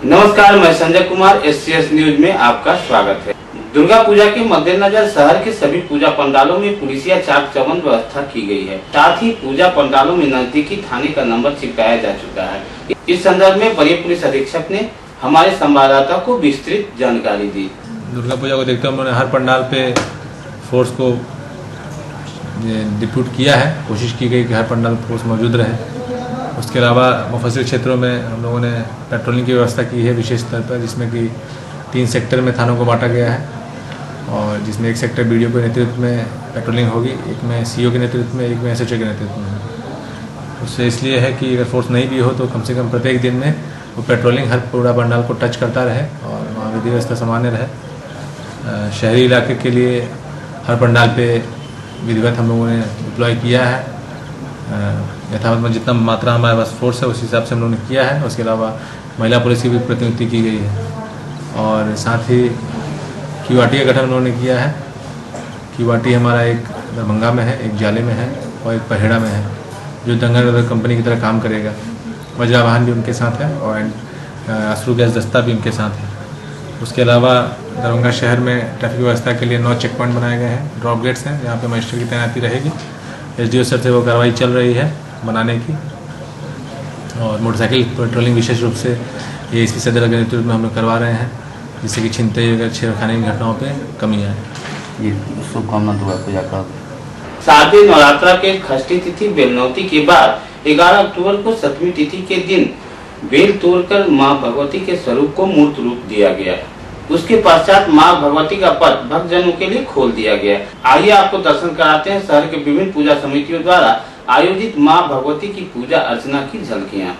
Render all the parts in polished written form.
नमस्कार, मैं Sanjay Kumar, SCS news में आपका स्वागत है। दुर्गा पूजा के मद्देनजर शहर के सभी पूजा पंडालों में पुलिसिया चाक चौबंद व्यवस्था की गई है। साथ ही पूजा पंडालों में नजदीकी थाने का नंबर चिपकाया जा चुका है। इस संदर्भ में वरीय पुलिस अधीक्षक ने हमारे संवाददाता को विस्तृत जानकारी दी। दुर्गा पूजा को देखते हुए उन्होंने हर पंडाल पे फोर्स को डिप्यूट किया है। कोशिश की गई कि हर पंडाल फोर्स मौजूद रहे। उसके अलावा मुफस्सिल क्षेत्रों में हम लोगों ने पेट्रोलिंग की व्यवस्था की है विशेष स्तर पर, जिसमें कि 3 सेक्टर में थानों को बांटा गया है और जिसमें एक सेक्टर BDO के नेतृत्व में पेट्रोलिंग होगी, एक में CO के नेतृत्व में, एक में SHO के नेतृत्व में। उससे इसलिए है कि अगर फोर्स नहीं भी हो तो कम से कम प्रत्येक दिन में वो पेट्रोलिंग हर पूरा पंडाल को टच करता रहे और वहाँ विधि व्यवस्था सामान्य रहे। शहरी इलाके के लिए हर पंडाल पे विधिवत हम लोगों ने डिप्लॉय किया है। यथावत में जितना मात्रा हमारे पास फोर्स है उस हिसाब से हम लोगों ने किया है। उसके अलावा महिला पुलिस की भी प्रतिनियुक्ति की गई है और साथ ही QRT का गठन उन्होंने किया है। QRT हमारा एक दरभंगा में है, एक जाले में है और एक परहेड़ा में है, जो दंगल कंपनी की तरह काम करेगा। वज्रा वाहन भी उनके साथ है और अश्रु गैस दस्ता भी उनके साथ है। उसके अलावा दरभंगा शहर में ट्रैफिक व्यवस्था के लिए 9 चेक पॉइंट बनाए गए हैं, ड्रॉप गेट्स हैं, जहाँ पे मजिस्ट्रेट की तैनाती रहेगी। SDO सर से वो कार्रवाई चल रही है बनाने की और मोटरसाइकिल पेट्रोलिंग विशेष रूप से ASP सदर के नेतृत्व में हम लोग करवा रहे हैं, जिससे कि छिनतई वगैरह छेड़खानी की घटनाओं पे कमी आए। ये शुभकामना दुर्गा पूजा का। शारदीय नवरात्रा के षष्ठी तिथि बेलनौती के बाद 11 अक्टूबर को 7वीं तिथि के दिन बेल तोड़कर मां भगवती के स्वरूप को मूर्त रूप दिया गया। उसके पश्चात मां भगवती का पट भक्तजनों के लिए खोल दिया गया। आइए आपको दर्शन कराते हैं शहर के विभिन्न पूजा समितियों द्वारा आयोजित मां भगवती की पूजा अर्चना की झलकियां।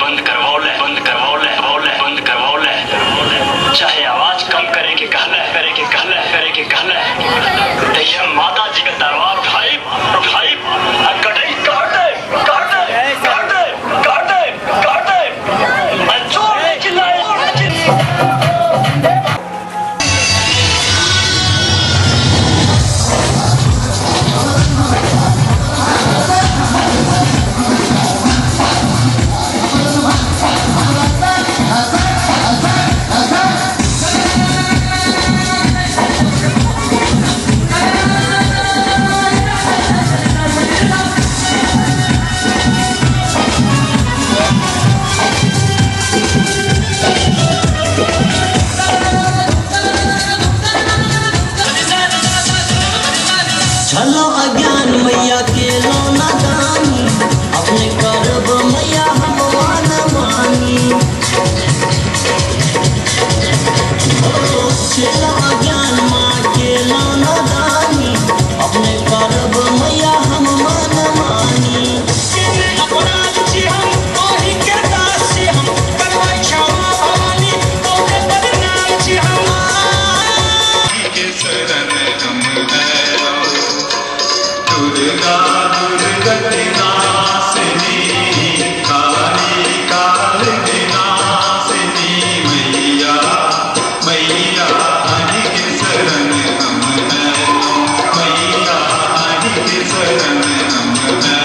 बंद करवाओ ले, बंद करवाओ ले, बंद करवाओ ले। चाहे आवाज कम करे के कहले, करे के कहले, करे के कहले। ये माता जी का दरबार उठाई, उठाई, कटाई काट दे, काट दे, काट दे, काट दे, काट दे। मैं जोर में चिल्लाए। चलो अज्ञान मैया के लोना दानी, अपने करब मैया हम मान मानी। चलो अज्ञान माँ के लोना दानी, अपने करब मैया हम मान मानी। अपराध छी हम तोही के दास छी हम, करबै क्षमा भवानी तोरे बदनाम छी हम। के शरण हम है दुर्गा दुर्गति नासिनी, काली काल विनाशिनी। मैया मैया हरि के शरण हम है, मैया हरि के शरण हम है।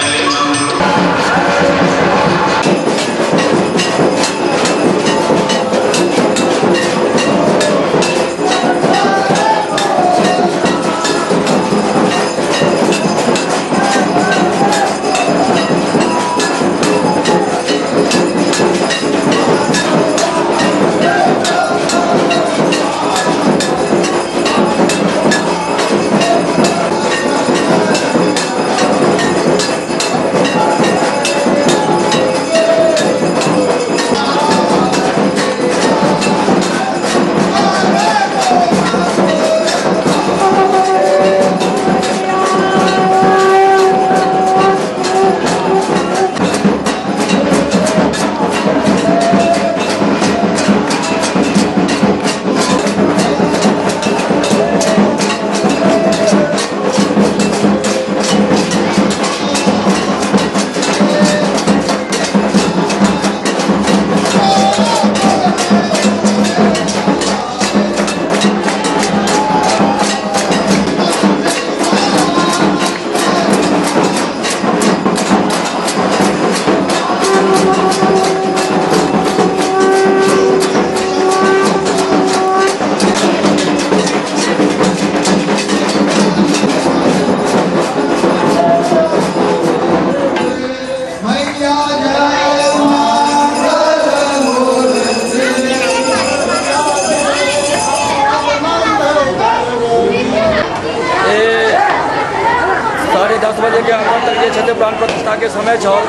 प्राण प्रतिष्ठा के समय छल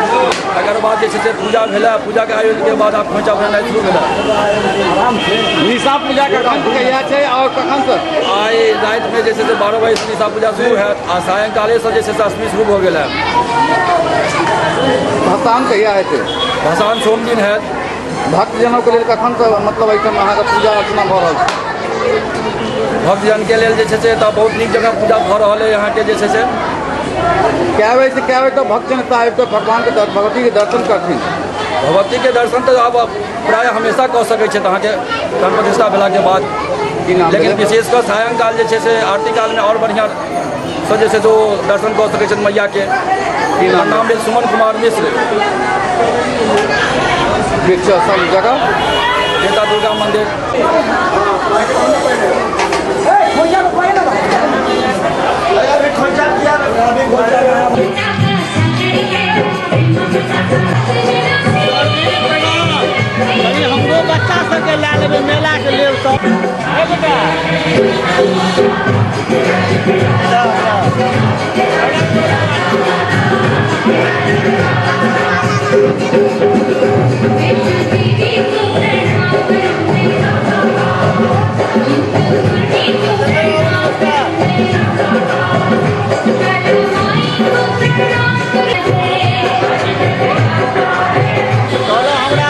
तकर बाद पूजा भेल पूजा के आयोजन के बाद आप खोइचा भरनाइ शुरू भेल निशा पूजा कखन कहिया छै और कखन से आई रात में 12 बजे से निशा पूजा शुरू हैत आ सायंकाले से अष्टमी शुरू हो गेल है। भसान कहिया हेतै? भसान सोम दिन हैत। भक्तजनों के लेल कखन से मतलब एहिठाम अहाँके पूजा अर्चना भऽ रहल छै? भक्तजन के लेल बहुत नीक जगह पूजा भऽ रहल है। यहाँ के कै बजे से कै बजे तक भक्तजन आबिकऽ भगवान के भगवती के दर्शन करथिन? भगवती के दर्शन तो आप प्राय हमेशा कऽ सकै छथि अहाँके प्राण प्रतिष्ठा भेला के बाद, लेकिन विशेषकर सायंकाल आरती काल में और बढ़िया से जो दर्शन कऽ सकै छथि मैया के। नाम भेल सुमन कुमार मिश्र, सब जगह देवता दुर्गा मंदिर। हमरो बच्चा सबके ला लेबै मेला के लेल सब हमरा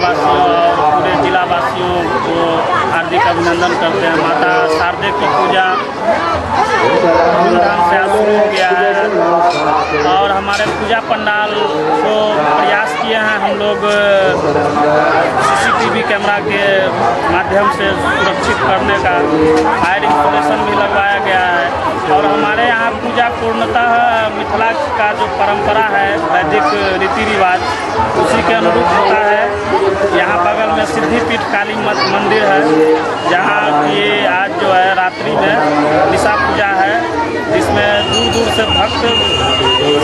वासियों और पूरे जिला वासियों को हार्दिक अभिनंदन करते हैं। माता शारदे की पूजा धूमधाम से आज शुरू हो गया है और हमारे पूजा पंडाल को प्रयास किए हैं हम लोग CCTV कैमरा के माध्यम से सुरक्षित करने का। फायर इंस्टॉलेशन भी लगवाया गया है और हमारे यहाँ पूजा पूर्णतः मिथिला का जो परंपरा है वैदिक रीति रिवाज उसी के अनुरूप होता है। यहाँ बगल में सिद्धिपीठ काली मंदिर है जहाँ ये आज जो है रात्रि में निशा पूजा है जिसमें दूर दूर से भक्त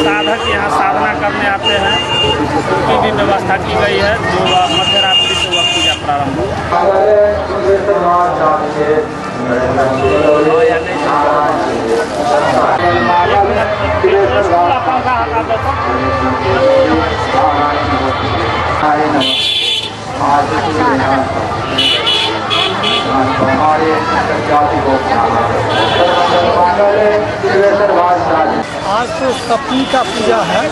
साधक यहाँ साधना करने आते हैं। उसकी भी व्यवस्था की गई है जो मध्य रात्रि से वह पूजा प्रारंभ आज तो सप्तमी का पूजा है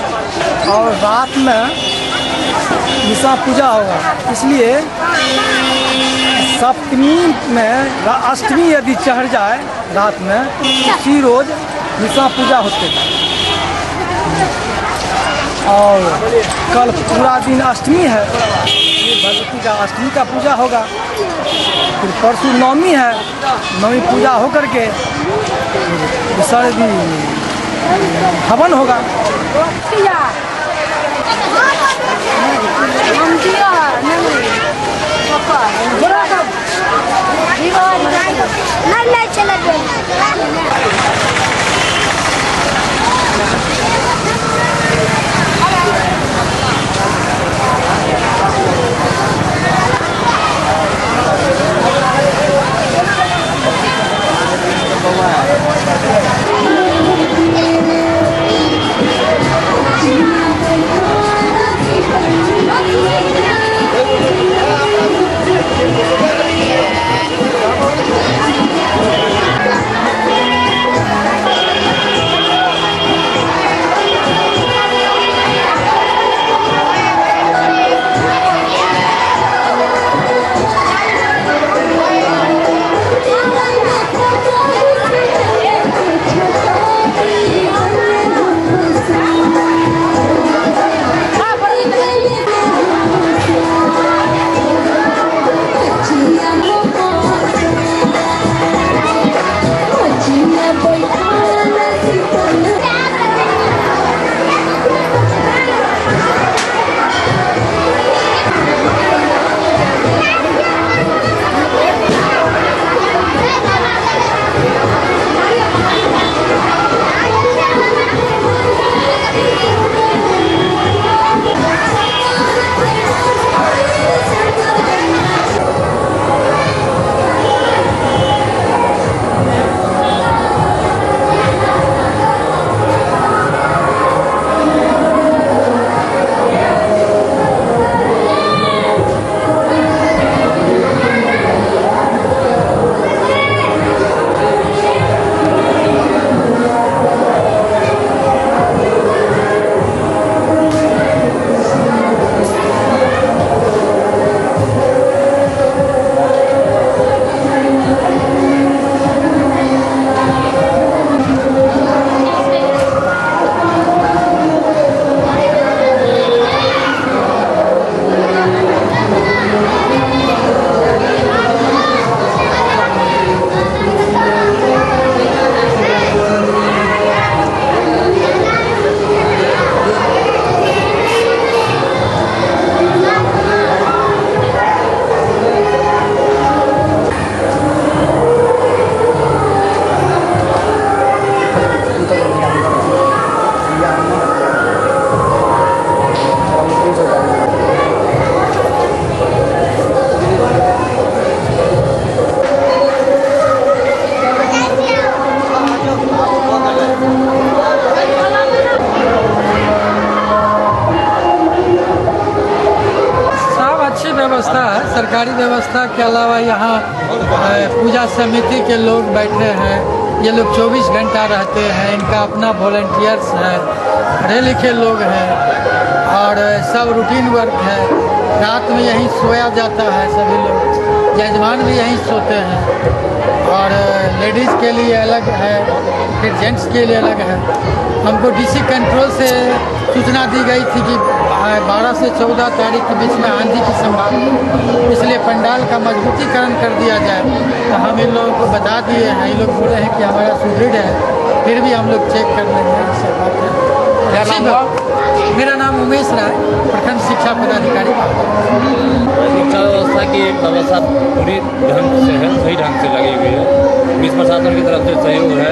और रात में निशा पूजा होगा, इसलिए सप्तमी में अष्टमी यदि चढ़ जाए रात में उसी रोज निशा पूजा होते हैं और कल पूरा दिन अष्टमी है, भगवती का अष्टमी का पूजा होगा। फिर परसों नवमी है, नवमी पूजा होकर के विसर्जन हवन होगा। व्यवस्था है, सरकारी व्यवस्था के अलावा यहाँ पूजा समिति के लोग बैठे हैं। ये लोग 24 घंटा रहते हैं, इनका अपना वॉलंटियर्स है, पढ़े लिखे लोग हैं और सब रूटीन वर्क है। रात में यहीं सोया जाता है, सभी लोग यजमान भी यहीं सोते हैं और लेडीज़ के लिए अलग है, फिर जेंट्स के लिए अलग है। हमको डीसी कंट्रोल से सूचना दी गई थी कि 12 से 14 तारीख के बीच में आंधी की संभावना, इसलिए पंडाल का मजबूतीकरण कर दिया जाए। तो हम इन लोगों को बता दिए हैं, ये लोग बोले हैं कि हमारा सुदृढ़ है, फिर भी हम लोग चेक कर लेंगे। ऐसा बात है। मेरा नाम उमेश राय, प्रखंड शिक्षा पदाधिकारी। शिक्षा व्यवस्था की एक व्यवस्था पूरी ढंग से है, सही ढंग से लगी हुई है। पुलिस प्रशासन की तरफ से सहयोग है।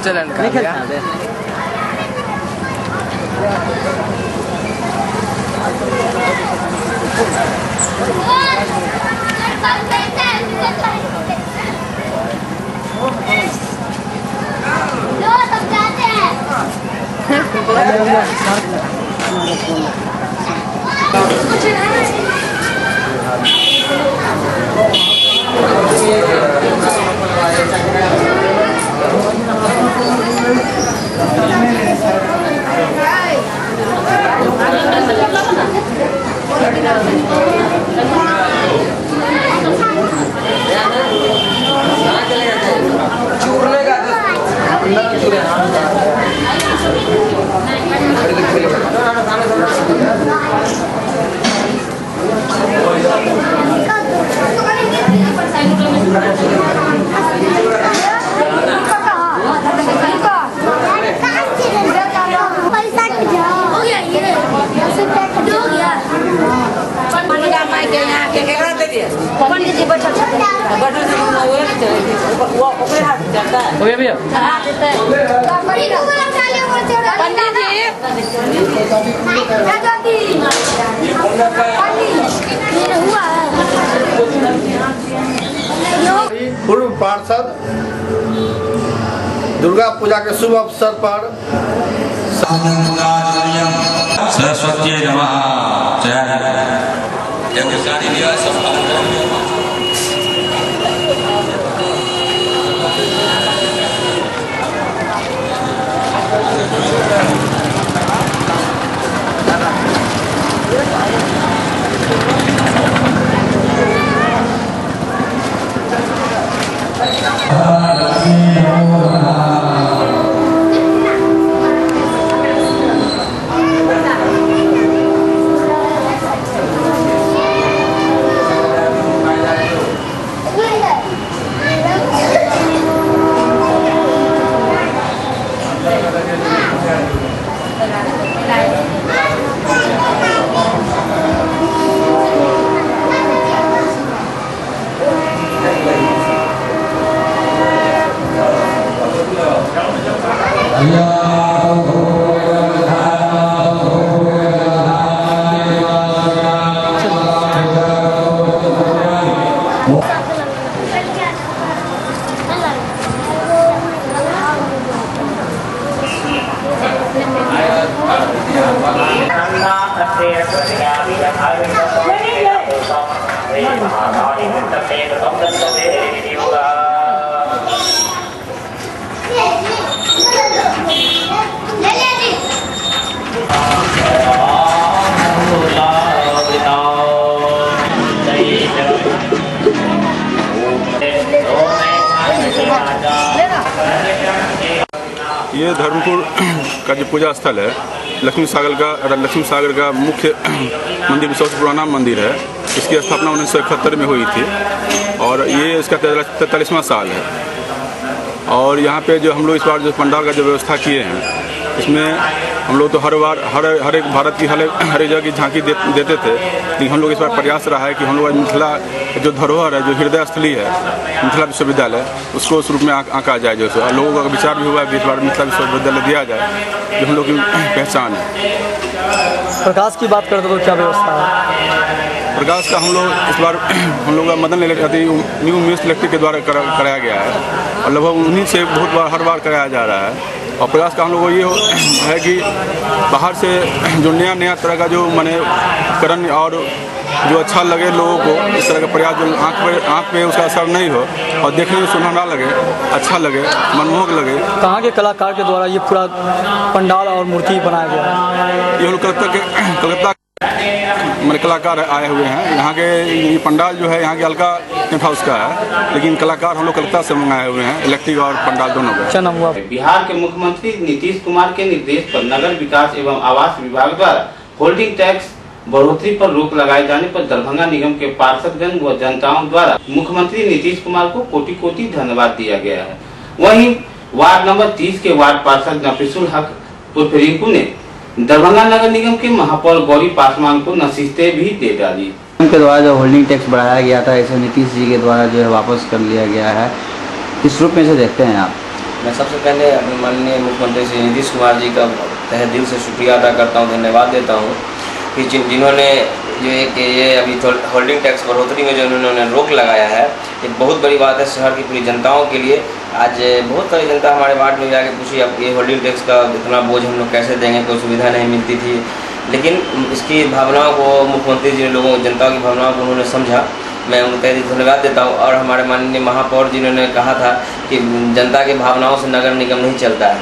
चलन पंडित जी बैठल छथिन। हो गया भैया पूर्व पार्षद दुर्गा पूजा के शुभ अवसर पर सरस्वती नमः ये धर्मपुर का जो पूजा स्थल है लक्ष्मी सागर का मुख्य मंदिर सबसे पुराना मंदिर है। इसकी स्थापना 1971 में हुई थी और ये इसका 43वां साल है। और यहाँ पे जो हम लोग इस बार जो पंडाल का जो व्यवस्था किए हैं इसमें हम लोग तो हर बार हर एक भारत की हर एक जगह की झांकी देते थे, लेकिन हम लोग इस बार प्रयास रहा है कि हम लोग मिथिला जो धरोहर है, जो हृदय स्थली है मिथिला विश्वविद्यालय, उसको उस रूप में आंका जाए। जो लोगों का विचार भी हुआ है कि इस बार मिथिला विश्वविद्यालय दिया जाए, जो हम लोग की पहचान है। प्रकाश की बात करते तो क्या व्यवस्था है? प्रकाश का हम लोग इस बार हम लोग का मदन न्यू मिस इलेक्ट्रिक के द्वारा कराया गया है और लगभग उन्हीं से बहुत बार हर बार कराया जा रहा है। और प्रयास का हम लोग को ये है कि बाहर से जो नया तरह का जो माने उपकरण और जो अच्छा लगे लोगों को, इस तरह का प्रयास जो आँख पे उसका असर नहीं हो और देखने में सुनहरा लगे, अच्छा लगे, मनमोहक लगे। कहाँ के कलाकार के द्वारा ये पूरा पंडाल और मूर्ति बनाया गया है? ये हम कलकत्ता मेरे कलाकार आए हुए हैं। यहाँ के ये पंडाल जो है यहाँ के अलका टेंट हाउस का है, लेकिन कलाकार हम लोग कलकत्ता से मंगाए हुए हैं, इलेक्ट्रिक और पंडाल दोनों का। क्या नाम हुआ? बिहार के मुख्यमंत्री नीतीश कुमार के निर्देश पर नगर विकास एवं आवास विभाग द्वारा होल्डिंग टैक्स बढ़ोतरी पर रोक लगाए जाने पर दरभंगा निगम के पार्षदगण व जनताओं द्वारा मुख्यमंत्री नीतीश कुमार को कोटि कोटि धन्यवाद दिया गया है। वहीं वार्ड नंबर 30 के वार्ड पार्षद नफीसुल हक उर्फ रिंकू ने दरभंगा नगर निगम के महापौर गौरी पासवान को नसीहतें भी दे डाली। के द्वारा जो होल्डिंग टैक्स बढ़ाया गया था, इसे नीतीश जी के द्वारा जो है वापस कर लिया गया है, किस रूप में से देखते हैं आप? मैं सबसे पहले माननीय मुख्यमंत्री श्री नीतीश कुमार जी का तहे दिल से शुक्रिया अदा करता हूँ, धन्यवाद देता हूँ कि जिन्होंने जो एक ये अभी होल्डिंग टैक्स बढ़ोतरी में जो उन्होंने रोक लगाया है, ये बहुत बड़ी बात है शहर की पूरी जनताओं के लिए। आज बहुत सारी जनता हमारे वार्ड में जाके पूछी अब ये होल्डिंग टैक्स का इतना बोझ हम लोग कैसे देंगे, कोई सुविधा नहीं मिलती थी, लेकिन इसकी भावनाओं को मुख्यमंत्री जी ने लोगों जनता की भावनाओं को उन्होंने समझा। मैं उनको तहे दिल से धन्यवाद देता हूँ। और हमारे माननीय महापौर जिन्होंने कहा था कि जनता की भावनाओं से नगर निगम नहीं चलता है,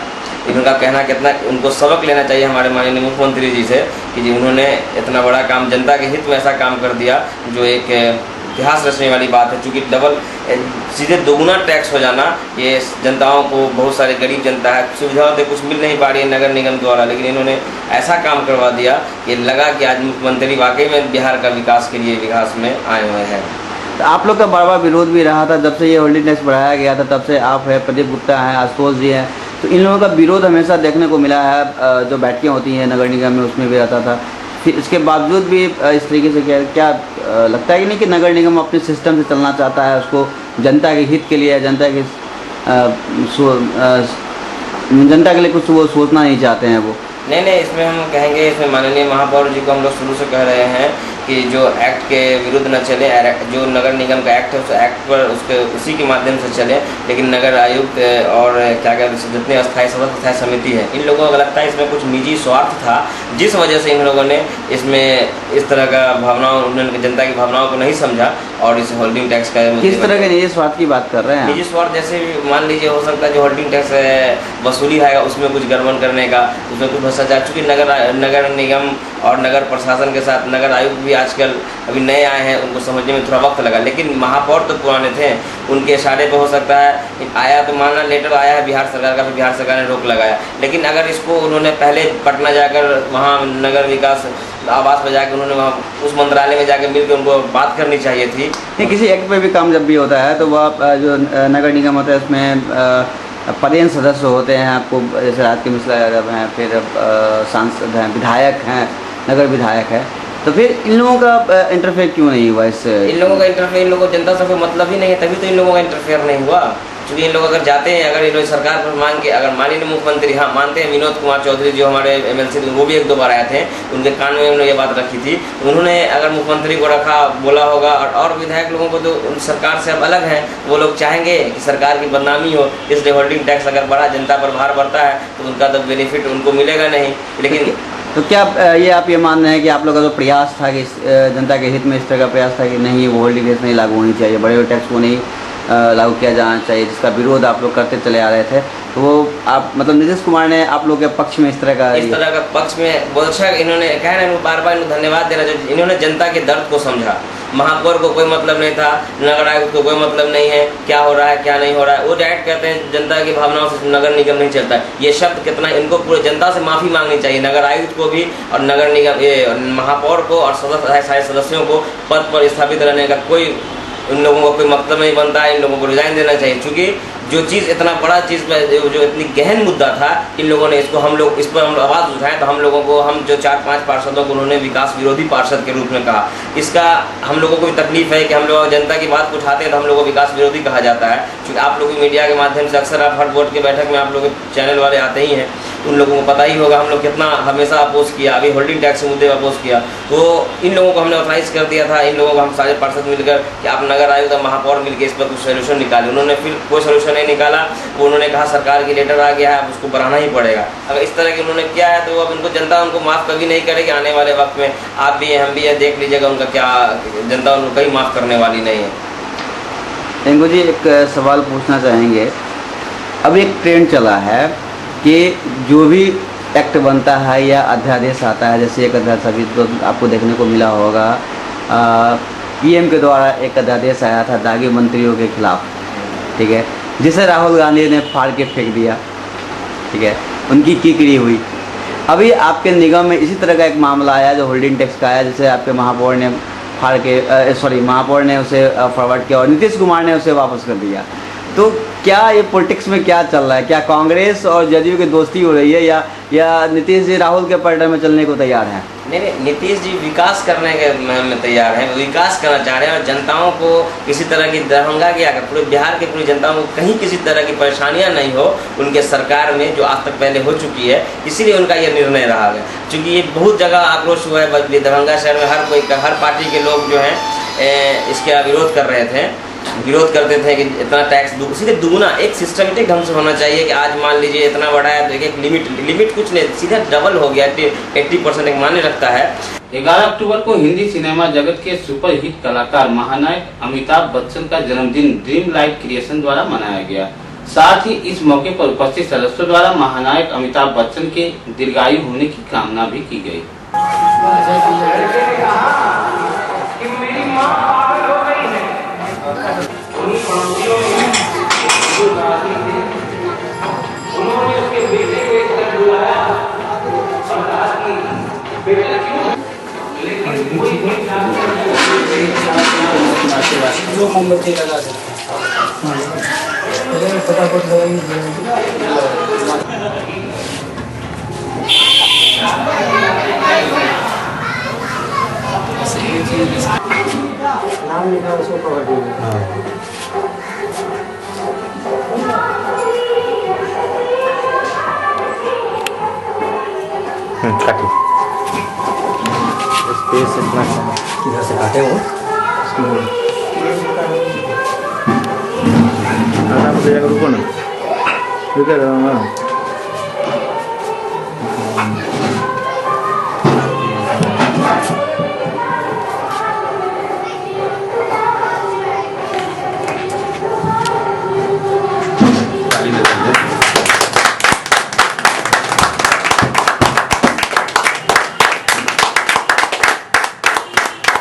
उनका कहना कितना उनको सबक लेना चाहिए हमारे माननीय मुख्यमंत्री जी से कि जी उन्होंने इतना बड़ा काम जनता के हित में ऐसा काम कर दिया जो एक इतिहास रचने वाली बात है। चूँकि डबल सीधे दोगुना टैक्स हो जाना, ये जनताओं को, बहुत सारे गरीब जनता है, सुविधाओं से कुछ मिल नहीं पा रही है नगर निगम द्वारा, लेकिन इन्होंने ऐसा काम करवा दिया कि लगा कि आज मुख्यमंत्री वाकई में बिहार का विकास के लिए विकास में आए हुए हैं। तो आप लोग का बार बार विरोध भी रहा था जब से ये होल्डिंग टैक्स बढ़ाया गया था, तब से आप है, प्रदीप गुप्ता हैं, आशुतोष जी हैं, तो इन लोगों का विरोध हमेशा देखने को मिला है। जो बैठकें होती हैं नगर निगम में उसमें भी रहता था, फिर इसके बावजूद भी इस तरीके से क्या लगता है कि नहीं कि नगर निगम अपने सिस्टम से चलना चाहता है, उसको जनता के हित के लिए, जनता के कुछ वो सोचना नहीं चाहते हैं वो? नहीं, इसमें हम कहेंगे, इसमें माननीय महापौर जी को हम लोग शुरू से कह रहे हैं कि जो एक्ट के विरुद्ध न चले, जो नगर निगम का एक्ट है उस एक्ट पर उसी के माध्यम से चले। लेकिन नगर आयुक्त और क्या कहते हैं जितने अस्थायी समिति है, इन लोगों को लगता है इसमें कुछ निजी स्वार्थ था, जिस वजह से इन लोगों ने इसमें इस तरह का भावनाओं, उन्होंने जनता की भावनाओं को नहीं समझा और इस होल्डिंग टैक्स का किस तरह के निजी स्वार्थ की बात कर रहे हैं? निजी स्वार्थ जैसे मान लीजिए हो सकता है जो होल्डिंग टैक्स वसूली है उसमें कुछ गड़बड़ करने का, उसमें कुछ भ्रष्टाचार, चूँकि नगर निगम और नगर प्रशासन के साथ नगर आयुक्त भी आजकल अभी नए आए हैं, उनको समझने में थोड़ा वक्त लगा। लेकिन महापौर तो पुराने थे, उनके इशारे पे हो सकता है आया तो मानना लेटर आया है बिहार सरकार का, फिर बिहार सरकार ने रोक लगाया। लेकिन अगर इसको उन्होंने पहले पटना जाकर वहाँ नगर विकास आवास पर जाकर उन्होंने वहाँ उस मंत्रालय में जाकर मिलकर उनको बात करनी चाहिए थी। नहीं, किसी एक्ट पे भी काम जब भी होता है तो वह जो नगर निगम होता है उसमें पदेन सदस्य होते हैं, आपको जैसे राज के मिश्रा यादव हैं, फिर सांसद हैं, विधायक हैं, नगर विधायक है, तो फिर इन लोगों का इंटरफेयर क्यों नहीं हुआ इससे? इन लोगों का इंटरफेयर, इन लोगों को जनता से कोई मतलब ही नहीं है, तभी तो इन लोगों का इंटरफेयर नहीं हुआ। क्योंकि इन लोग अगर जाते हैं, अगर इन लोग सरकार पर मांग के, अगर माननीय मुख्यमंत्री, हाँ मानते हैं विनोद कुमार चौधरी जो हमारे MLC थे वो भी 1-2 बार आए थे, उनके कान में उन्होंने ये बात रखी थी, उन्होंने अगर मुख्यमंत्री को रखा बोला होगा। और विधायक लोगों को तो सरकार से अब अलग हैं, वो लोग चाहेंगे कि सरकार की बदनामी हो, इसलिए होल्डिंग टैक्स अगर बढ़ा, जनता पर भार बढ़ता है तो उनका तो बेनिफिट उनको मिलेगा नहीं। लेकिन तो क्या ये आप ये मान रहे हैं कि आप लोगों का जो प्रयास था कि जनता के हित में इस तरह का प्रयास था कि नहीं वो होल्डिंग टैक्स नहीं लागू होनी चाहिए, बड़े टैक्स को नहीं लागू किया जाना चाहिए, जिसका विरोध आप लोग करते चले आ रहे थे, तो वो आप मतलब नीतीश कुमार ने आप लोग के पक्ष में इस तरह का पक्ष में बहुत अच्छा इन्होंने कहा ना, बार बार धन्यवाद देना चाहिए। इन्होंने जनता के दर्द को समझा। महापौर को कोई मतलब नहीं था, नगर आयुक्त को कोई मतलब नहीं है क्या हो रहा है क्या नहीं हो रहा है, वो डायरेक्ट कहते हैं जनता की भावनाओं से नगर निगम नहीं चलता। ये शब्द कितना, इनको पूरे जनता से माफ़ी मांगनी चाहिए, नगर आयुक्त को भी और नगर निगम महापौर को और सारे सदस्यों को पद पर स्थापित रहने का कोई उन लोगों को कोई मतलब नहीं बनता है। इन लोगों को रिजाइन देना चाहिए, क्योंकि जो चीज़ इतना बड़ा चीज़ जो इतनी गहन मुद्दा था, इन लोगों ने इसको हम लोग इस पर हम आवाज़ उठाएं तो हम लोगों को, हम जो 4-5 पार्षदों को उन्होंने विकास विरोधी पार्षद के रूप में कहा, इसका हम लोगों को भी तकलीफ है कि हम लोग जनता की बात को उठाते हैं तो हम लोगों को विकास विरोधी कहा जाता है। क्योंकि आप लोग मीडिया के माध्यम से अक्सर आप हर बोर्ड के बैठक में आप लोग चैनल वाले आते ही हैं, उन लोगों को पता ही होगा हम लोग कितना हमेशा अपोज किया, अभी होल्डिंग टैक्स मुद्दे पर अपोज किया, तो इन लोगों को हमने ऑथराइज कर दिया था, इन लोगों को हम सारे पार्षद मिलकर कि आप नगर आयुक्त और महापौर मिलकर इस पर कुछ सोल्यूशन निकाले। उन्होंने फिर कोई सोल्यूशन नहीं निकाला, वो उन्होंने कहा सरकार की लेटर आ गया है, अब उसको बढ़ाना ही पड़ेगा। अगर इस तरह की उन्होंने किया है तो अब उनको जनता उनको माफ़ कभी नहीं करेगी। आने वाले वक्त में आप भी हम भी देख लीजिएगा उनका क्या, जनता उनको कहीं माफ़ करने वाली नहीं है। टेंगू जी एक सवाल पूछना चाहेंगे, अब एक ट्रेंड चला है कि जो भी एक्ट बनता है या अध्यादेश आता है, जैसे एक अध्यादेश अभी तो आपको देखने को मिला होगा, PM के द्वारा एक अध्यादेश आया था दागी मंत्रियों के खिलाफ, ठीक है, जिसे राहुल गांधी ने फाड़ के फेंक दिया, ठीक है, उनकी कीकड़ी हुई। अभी आपके निगम में इसी तरह का एक मामला आया जो होल्डिंग टैक्स का आया, जिसे आपके महापौर ने फाड़ के महापौर ने उसे फॉरवर्ड किया और नीतीश कुमार ने उसे वापस कर दिया। तो क्या ये पॉलिटिक्स में क्या चल रहा है? क्या कांग्रेस और जदयू की दोस्ती हो रही है या नीतीश जी राहुल के पैटर्न में चलने को तैयार हैं? नहीं, नीतीश जी विकास करने के में तैयार हैं, विकास करना चाह रहे हैं और जनताओं को किसी तरह की दरभंगा की आकर पूरे बिहार के पूरी जनताओं को कहीं किसी तरह की परेशानियां नहीं हो उनके सरकार में, जो आज तक पहले हो चुकी है, इसीलिए उनका ये निर्णय रहा है। क्योंकि ये बहुत जगह आक्रोश हुआ है, दरभंगा शहर में हर पार्टी के लोग जो हैं इसका विरोध कर रहे थे, विरोध करते थे कि इतना टैक्स सीधे दुगुना, एक सिस्टमेटिक ढंग से होना चाहिए कि आज मान लीजिए इतना बड़ा है तो एक लिमिट कुछ नहीं, सीधा डबल हो गया, 80% एक मान्य रखता है। 11 अक्टूबर को हिंदी सिनेमा जगत के सुपरहिट कलाकार महानायक अमिताभ बच्चन का जन्मदिन ड्रीम लाइट क्रिएशन द्वारा मनाया गया। साथ ही इस मौके पर उपस्थित सदस्यों द्वारा महानायक अमिताभ बच्चन के दीर्घायु होने की कामना भी की गई। उन्होंने उसके बेटे को एक तरफ बुलाया और कहा कि बेटा क्यों, लेकिन कोई जो मोमबत्ती लगा देते फटाफट लगाएंगे। से ये चीज़ नाम लिखा उसको पकड़ दिया। स्पेस इतना किधर से काटे वो रुको ना रुको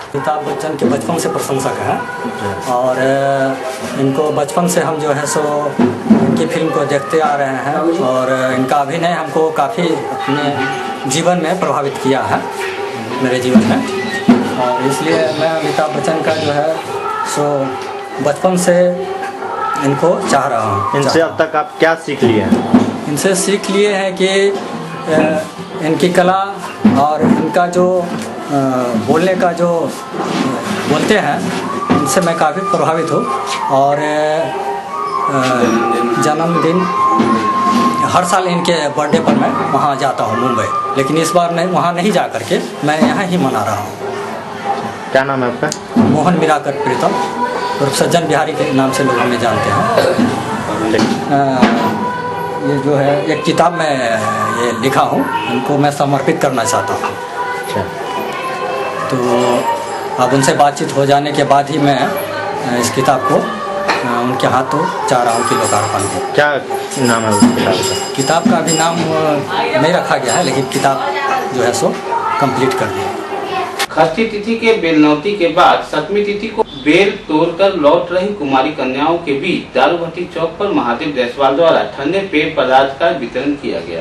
अमिताभ बच्चन के बचपन से प्रशंसक हैं और इनको बचपन से हम जो है सो इनकी फिल्म को देखते आ रहे हैं और इनका अभिनय हमको काफ़ी अपने जीवन में प्रभावित किया है, मेरे जीवन में। और इसलिए मैं अमिताभ बच्चन का जो है सो बचपन से इनको चाह रहा हूँ। इनसे अब तक आप क्या सीख लिए हैं? इनसे सीख लिए हैं कि इनकी कला और इनका जो बोलने का जो बोलते हैं इनसे मैं काफ़ी प्रभावित हूँ। और जन्मदिन हर साल इनके बर्थडे पर मैं वहाँ जाता हूँ मुंबई, लेकिन इस बार नहीं, वहाँ नहीं जा करके मैं यहाँ ही मना रहा हूँ। क्या नाम है आपका? मोहन मिराकर प्रीतम और सज्जन बिहारी के नाम से लोग हमें जानते हैं। ये जो है एक किताब मैं ये लिखा हूँ, इनको मैं समर्पित करना चाहता हूँ। तो अब उनसे बातचीत हो जाने के बाद ही मैं इस किताब को उनके हाथों चाह रहा हूँ कि लोकार्पण हो। क्या नाम है उस किताब का? किताब का भी नाम नहीं रखा गया है, लेकिन किताब जो है सो कंप्लीट कर दी। षष्ठी तिथि के बेलनौती के बाद सप्तमी तिथि को बेल तोड़कर लौट रही कुमारी कन्याओं के बीच दारू भट्टी चौक पर महादेव जायसवाल द्वारा ठंडे पेय पदार्थ का वितरण किया गया।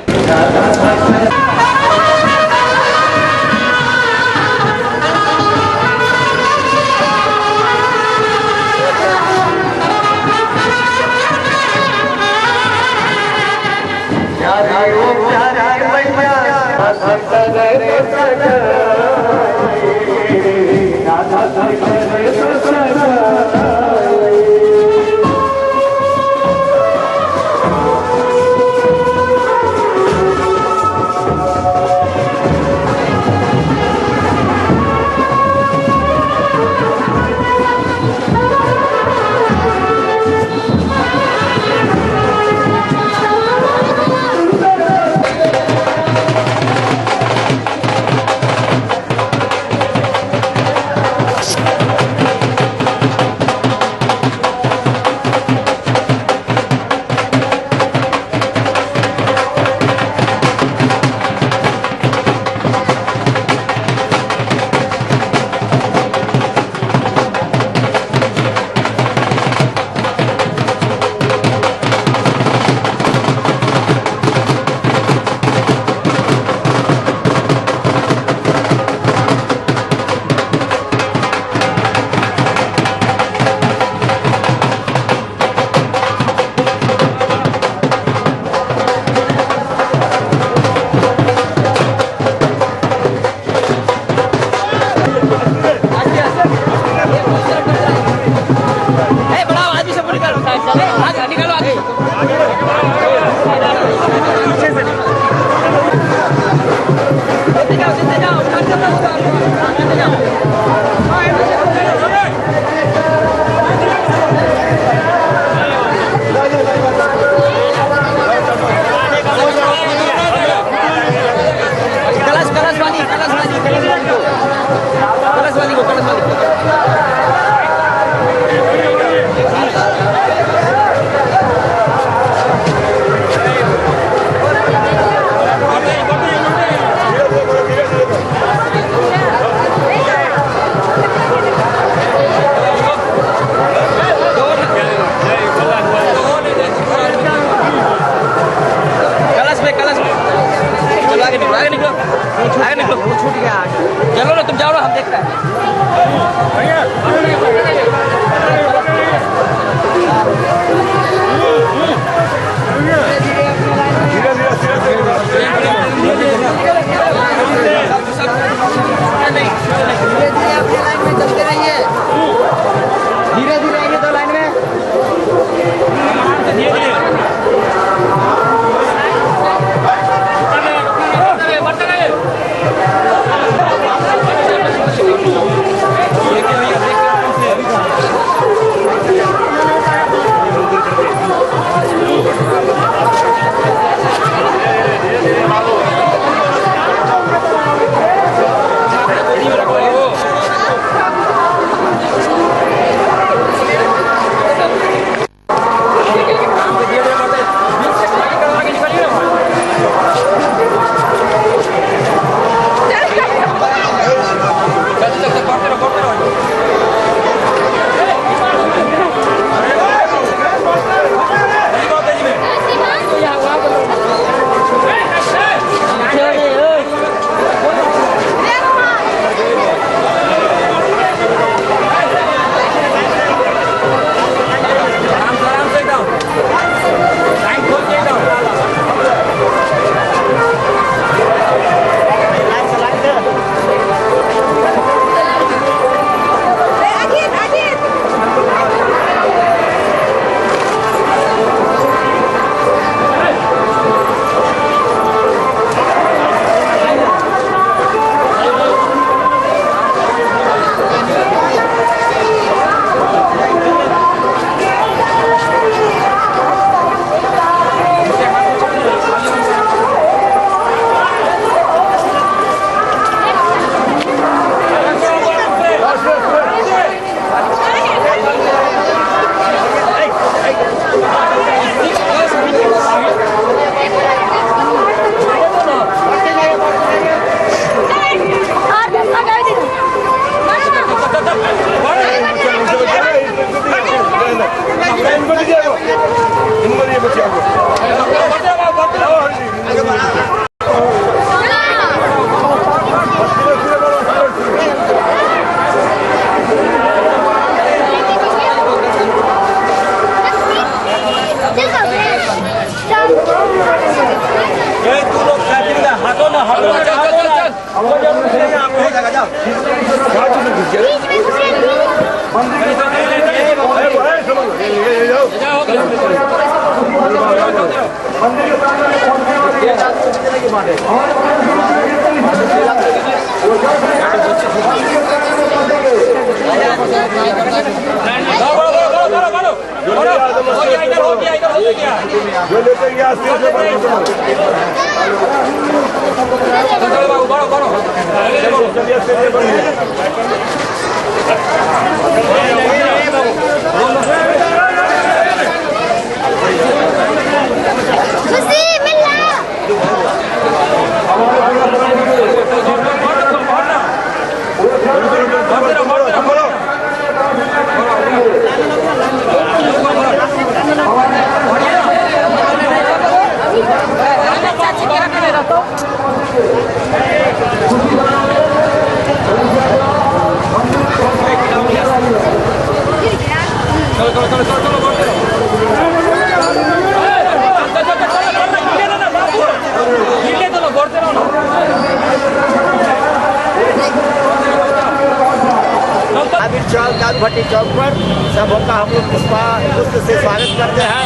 आबिर चौक दाल भट्टी चौक पर सबों का हम लोग पुष्प से स्वागत करते हैं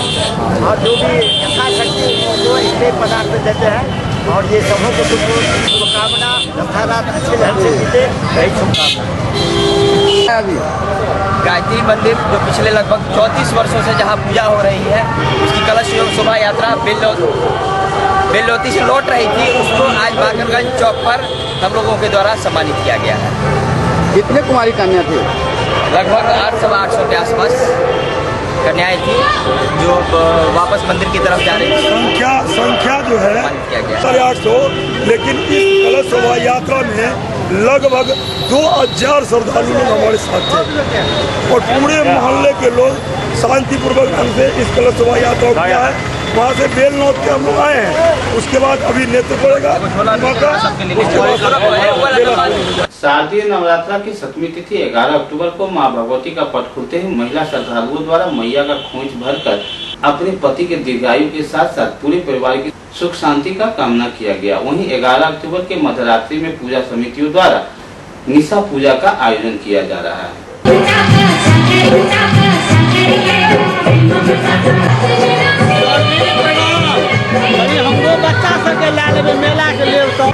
और जो भी यथाशक्ति जो स्टेज पदार्थ देते हैं और ये सबों को शुभकामना यथारात अच्छे ढंग से बीते यही शुभकामना। गायत्री मंदिर जो पिछले लगभग 34 वर्षों से जहां पूजा हो रही है उसकी कलश योग शोभा यात्रा बेलौती से लौट रही थी, उसको आज बाकरगंज चौक पर हम लोगों के द्वारा सम्मानित किया गया है। कितने कुमारी कन्या थे? लगभग 800 के आसपास कन्याएं थी जो वापस मंदिर की तरफ जा रही थी। संख्या जो है 850, लेकिन इस कलश शोभा यात्रा में लगभग 2000 श्रद्धालु लोग हमारे साथ थे और पूरे मोहल्ले के लोग शांतिपूर्वक ढंग से इस कलश शोभा यात्रा को किया है। वहाँ से बेल नौत के हम लोग आए हैं, उसके बाद अभी नेत्र पड़ेगा। शारदीय नवरात्रा की 7वीं तिथि 11 अक्टूबर को मां भगवती का पट खुलते ही महिला श्रद्धालुओं द्वारा मैया का खोंच भरकर अपने पति के दीर्घायु के साथ साथ पूरे परिवार की सुख शांति का कामना किया गया। वहीं 11 अक्टूबर के मध्यरात्रि में पूजा समितियों द्वारा निशा पूजा का आयोजन किया जा रहा है। हमको बच्चा सबके ला लेबै मेला के लेल तो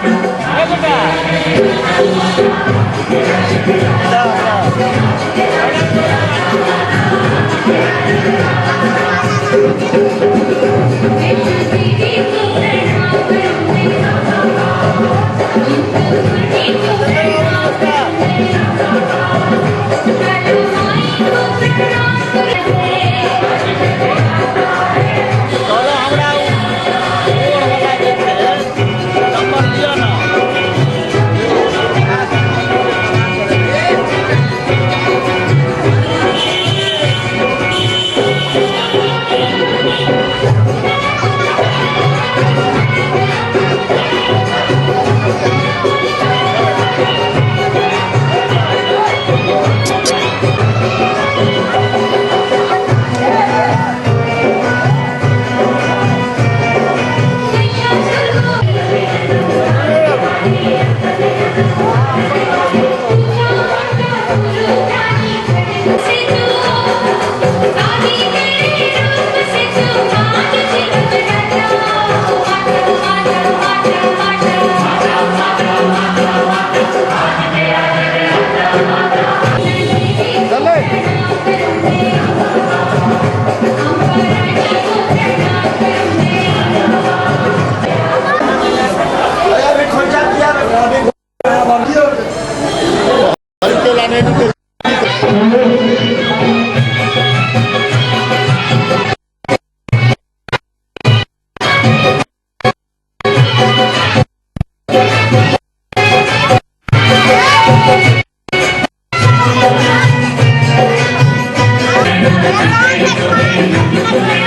Thank you.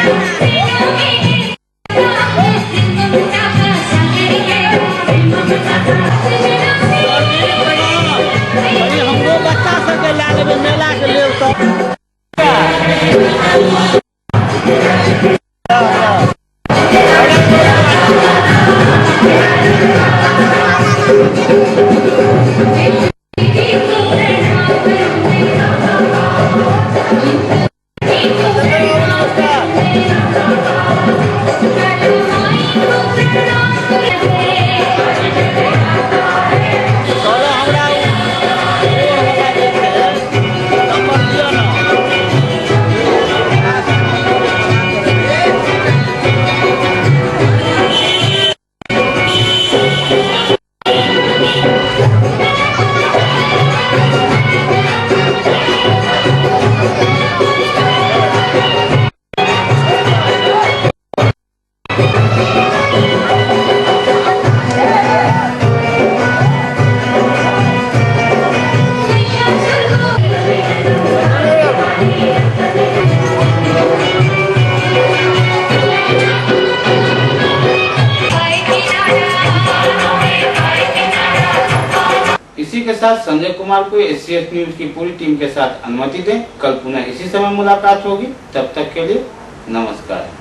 इसी के साथ संजय कुमार को SCS न्यूज की पूरी टीम के साथ अनुमति दें। कल पुनः इसी समय मुलाकात होगी। तब तक के लिए नमस्कार।